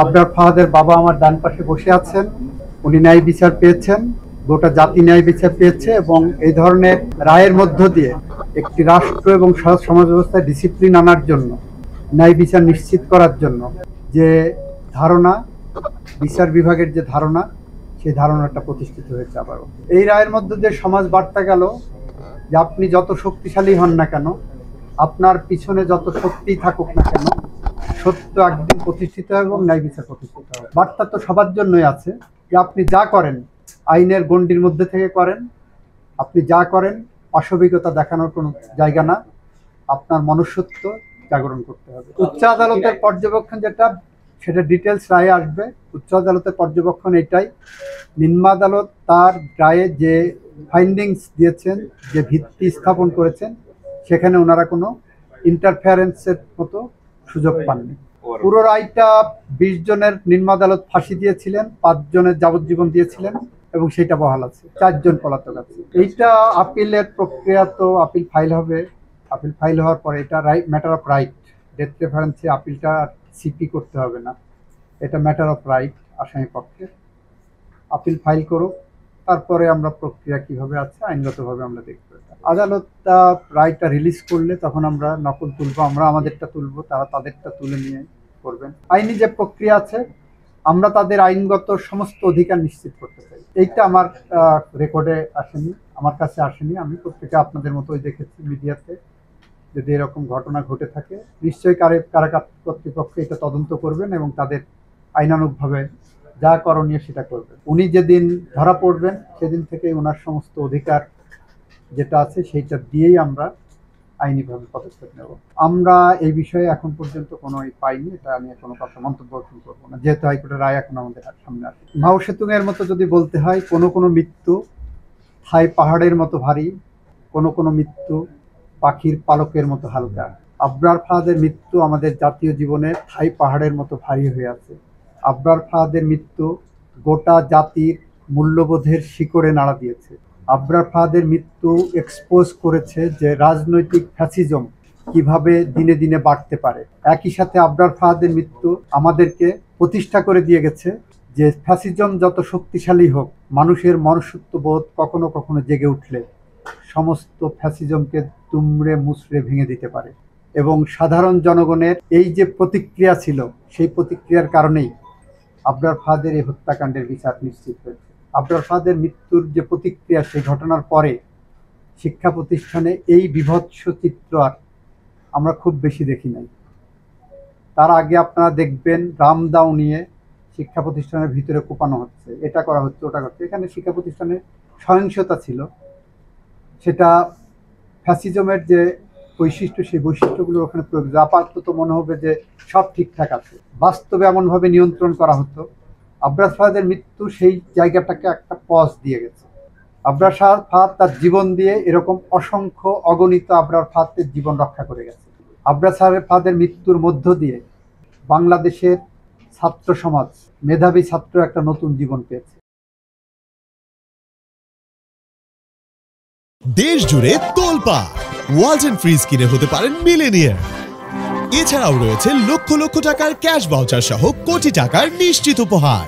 আবরার ফাহাদের বাবা আমার ডান পাশে বসে আছেন। উনি ন্যায় বিচার পেয়েছেন, গোটা জাতি ন্যায় বিচার পেয়েছে এবং এই ধরনের রায়ের মধ্য দিয়ে একটি রাষ্ট্র এবং সমাজ ব্যবস্থায় ডিসিপ্লিন আনার জন্য, ন্যায় বিচার নিশ্চিত করার জন্য যে ধারণা, বিচার বিভাগের যে ধারণা, সেই ধারণাটা প্রতিষ্ঠিত হয়েছে আবারও। এই রায়ের মধ্য দিয়ে সমাজ বার্তা গেল যে আপনি যত শক্তিশালী হন না কেন, আপনার পিছনে যত শক্তি থাকুক না কেন, সত্য একদিন প্রতিষ্ঠিত হবে এবং ন্যায় বিচার প্রতিষ্ঠিত হবে। বার্তা তো সবার জন্যই আছে যে আপনি যা করেন আইনের গণ্ডির মধ্যে থেকে করেন, আপনি যা করেন অস্বাভাবিকতা দেখানোর কোনো জায়গা না, আপনার মনুষ্যত্ব জাগরণ করতে হবে। উচ্চ আদালতের পর্যবেক্ষণ যেটা, সেটা ডিটেলস রায়ে আসবে। উচ্চ আদালতের পর্যবেক্ষণ এটাই, নিম্ন আদালত তার রায়ে যে ফাইন্ডিংস দিয়েছেন, যে ভিত্তি স্থাপন করেছেন, সেখানে ওনারা কোনো ইন্টারফারেন্সের মতো সুযোগ পাননি। পুরো রায়টা 20 জনের নিম্ন আদালত ফাঁসি দিয়েছিলেন, 5 জনের যাবজ্জীবন দিয়েছিলেন এবং সেটা বহাল আছে, 4 জন পলাতক আছে। এইটা আপিলের প্রক্রিয়া, তো আপিল ফাইল হবে। আপিল ফাইল হওয়ার পরে এটা ম্যাটার অফ রাইট, ডেথ প্রেফারেন্সে আপিলটা সিপি করতে হবে না, এটা ম্যাটার অফ রাইট আসামি পক্ষে। আপিল ফাইল করুক, তারপরে আমরা প্রক্রিয়া কিভাবে আছে আইনগতভাবে আমরা দেখব। আদালত রায়টা রিলিজ করলে তখন আমরা নকল তুলবো, আমরা আমাদেরটা তুলবো, তারা তাদেরটা তুলে নিয়ে করবেন। আইনি যে প্রক্রিয়া আছে, আমরা তাদের আইনগত সমস্ত অধিকার নিশ্চিত করতে চাই। এইটা আমার রেকর্ডে আসেনি, আমার কাছে আসেনি। আমি প্রত্যেকে আপনাদের মতোই দেখেছি মিডিয়াতে। যদি এরকম ঘটনা ঘটে থাকে, নিশ্চয়ই কারাগার কর্তৃপক্ষ এটা তদন্ত করবেন এবং তাদের আইনানুগভাবে যা করণীয় সেটা করবেন। উনি যেদিন ধরা পড়বেন সেদিন থেকে ওনার সমস্ত অধিকার যেটা আছে সেইটা দিয়েই আমরা আইনিভাবে পদক্ষেপ নেব। আমরা এই বিষয়ে এখন পর্যন্ত কোনো পাইনি, এটা নিয়ে কোনো কথা মন্তব্য করবো না, যেহেতু হাইকোর্টের রায় এখন আমাদের সামনে আসে। মাও সেতুং এর মতো যদি বলতে হয়, কোনো মৃত্যু থাই পাহাড়ের মতো ভারী, কোনো মৃত্যু পাখির পালকের মতো হালকা। আবরার ফাহাদের মৃত্যু আমাদের জাতীয় জীবনের থাই পাহাড়ের মতো ভারী হয়ে আছে। আবরার ফাহাদের মৃত্যু গোটা জাতির মূল্যবোধের শিকড়ে নাড়া দিয়েছে। আবরার ফাহাদের মৃত্যু এক্সপোজ করেছে যে রাজনৈতিক ফ্যাসিজম কিভাবে দিনে দিনে বাড়তে পারে। একই সাথে আবরার ফাহাদের মৃত্যু আমাদেরকে প্রতিষ্ঠা করে দিয়ে গেছে যে ফ্যাসিজম যত শক্তিশালী হোক, মানুষের মনুষ্যত্ববোধ কখনো কখনো জেগে উঠলে সমস্ত ফ্যাসিজমকে দুমড়ে মুচড়ে ভেঙে দিতে পারে। এবং সাধারণ জনগণের এই যে প্রতিক্রিয়া ছিল, সেই প্রতিক্রিয়ার কারণেই আবরার ফাহাদের এই হত্যাকাণ্ডের বিচার নিশ্চিত হয়েছে। আবরার ফাহাদের মৃত্যুর যে প্রতিক্রিয়া, সেই ঘটনার পরে শিক্ষা প্রতিষ্ঠানে এই বিভৎস চিত্র আর আমরা খুব বেশি দেখি নাই। তার আগে আপনারা দেখবেন রামদাও নিয়ে শিক্ষা প্রতিষ্ঠানের ভিতরে কোপানো হচ্ছে, এটা করা হচ্ছে, ওটা করছে। এখানে শিক্ষা প্রতিষ্ঠানে সহিংসতা ছিল, সেটা ফ্যাসিজমের যে বৈশিষ্ট্য, সেই বৈশিষ্ট্যগুলো ওখানে প্রয়োগ। আপাতত মনে হবে যে সব ঠিকঠাক আছে, বাস্তবে এমনভাবে নিয়ন্ত্রণ করা হতো। আবরার ফাহাদের মৃত্যু সেই জায়গাটাকে একটা পজ দিয়ে গেছে। আবরার ফাহাদ তার জীবন দিয়ে এরকম অসংখ্য অগণিত আবরার ফাহাদের জীবন রক্ষা করে গেছে। আবরার ফাহাদের মৃত্যুর মধ্য দিয়ে বাংলাদেশের ছাত্র সমাজ, মেধাবী ছাত্র একটা নতুন জীবন পেয়েছে। দেশ জুড়ে তোলপাড়, ওয়ালটন ফ্রিজ কিনে হতে পারেন মিলেনিয়ার। এছাড়াও রয়েছে লক্ষ লক্ষ টাকার ক্যাশ ভাউচার সহ কোটি টাকার নিশ্চিত উপহার।